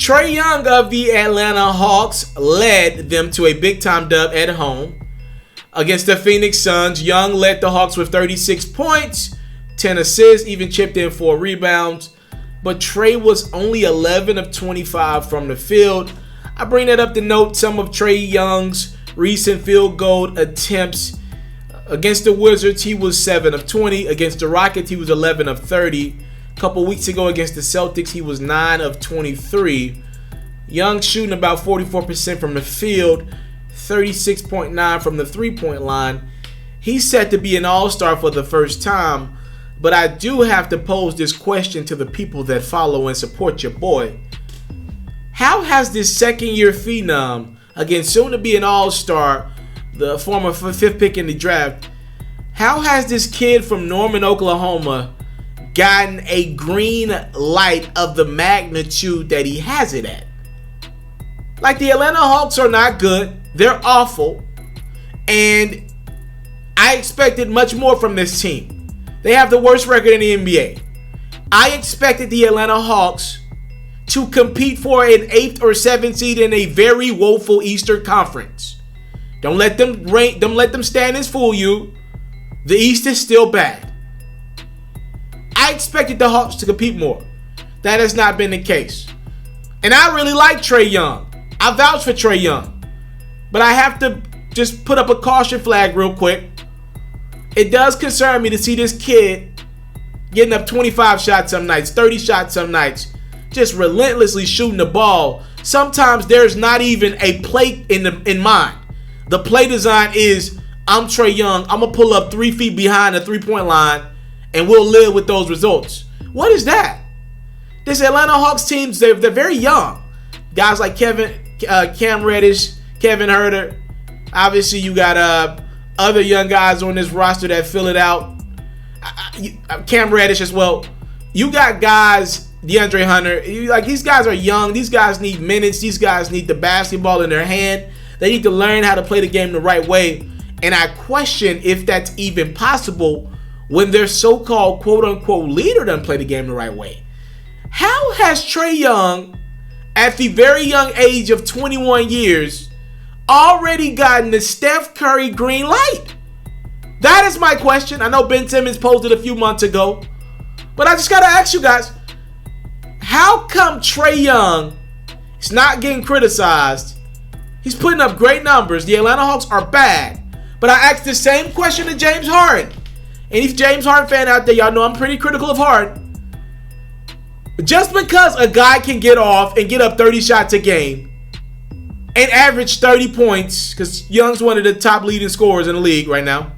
Trae Young of the Atlanta Hawks led them to a big-time dub at home against the Phoenix Suns. Young led the Hawks with 36 points, 10 assists, even chipped in 4 rebounds. But Trae was only 11 of 25 from the field. I bring that up to note some of Trae Young's recent field goal attempts. Against the Wizards, he was 7 of 20. Against the Rockets, he was 11 of 30. A couple weeks ago against the Celtics, he was 9 of 23. Young shooting about 44% from the field, 36.9 from the three-point line. He's set to be an all-star for the first time. But I do have to pose this question to the people that follow and support your boy. How has this second-year phenom, again, soon to be an all-star, the former 5th pick in the draft, how has this kid from Norman, Oklahoma, gotten a green light of the magnitude that he has it at? Like, the Atlanta Hawks are not good. They're awful. And I expected much more from this team. They have the worst record in the NBA. I expected the Atlanta Hawks to compete for an 8th or 7th seed in a very woeful Eastern Conference. Don't let them stand and fool you. The East is still bad. I expected the Hawks to compete more. That has not been the case. And I really like Trae Young. I vouch for Trae Young. But I have to just put up a caution flag real quick. It does concern me to see this kid getting up 25 shots some nights, 30 shots some nights, just relentlessly shooting the ball. Sometimes there's not even a play in mind. The play design is, I'm Trae Young, I'm going to pull up 3 feet behind the three-point line, and we'll live with those results. What is that? This Atlanta Hawks team, they're very young. Guys like Cam Reddish, Kevin Huerter. Obviously, you got other young guys on this roster that fill it out. Cam Reddish as well. You got guys, DeAndre Hunter. These guys are young. These guys need minutes. These guys need the basketball in their hand. They need to learn how to play the game the right way. And I question if that's even possible when their so-called quote-unquote leader doesn't play the game the right way. How has Trae Young, at the very young age of 21 years, already gotten the Steph Curry green light? That is my question. I know Ben Simmons posed it a few months ago, but I just got to ask you guys, how come Trae Young is not getting criticized? He's putting up great numbers. The Atlanta Hawks are bad. But I asked the same question to James Harden. Any James Harden fan out there, y'all know I'm pretty critical of Harden. But just because a guy can get off and get up 30 shots a game and average 30 points, because Young's one of the top leading scorers in the league right now,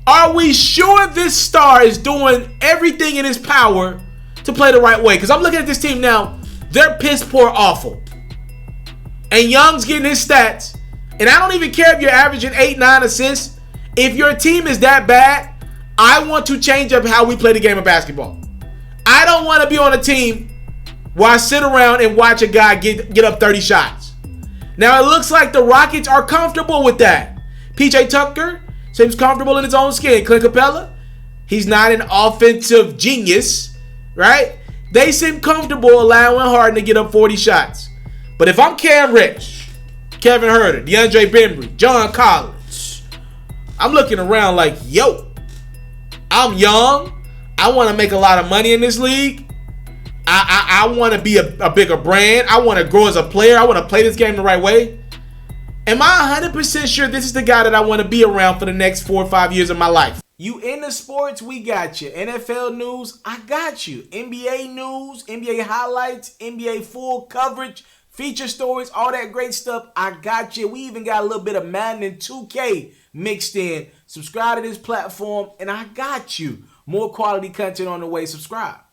are we sure this star is doing everything in his power to play the right way? Because I'm looking at this team now. They're piss poor awful. And Young's getting his stats. And I don't even care if you're averaging 8-9 assists. If your team is that bad, I want to change up how we play the game of basketball. I don't want to be on a team where I sit around and watch a guy get up 30 shots. Now, it looks like the Rockets are comfortable with that. PJ Tucker seems comfortable in his own skin. Clint Capella, he's not an offensive genius, right? They seem comfortable allowing Harden to get up 40 shots. But if I'm Cam Reddish, Kevin Huerter, DeAndre Bembry, John Collins, I'm looking around like, yo, I'm young. I want to make a lot of money in this league. I want to be a bigger brand. I want to grow as a player. I want to play this game the right way. Am I 100% sure this is the guy that I want to be around for the next 4 or 5 years of my life? You into sports, we got you. NFL news, I got you. NBA news, NBA highlights, NBA full coverage, feature stories, all that great stuff, I got you. We even got a little bit of Madden and 2K mixed in. Subscribe to this platform, and I got you. More quality content on the way. Subscribe.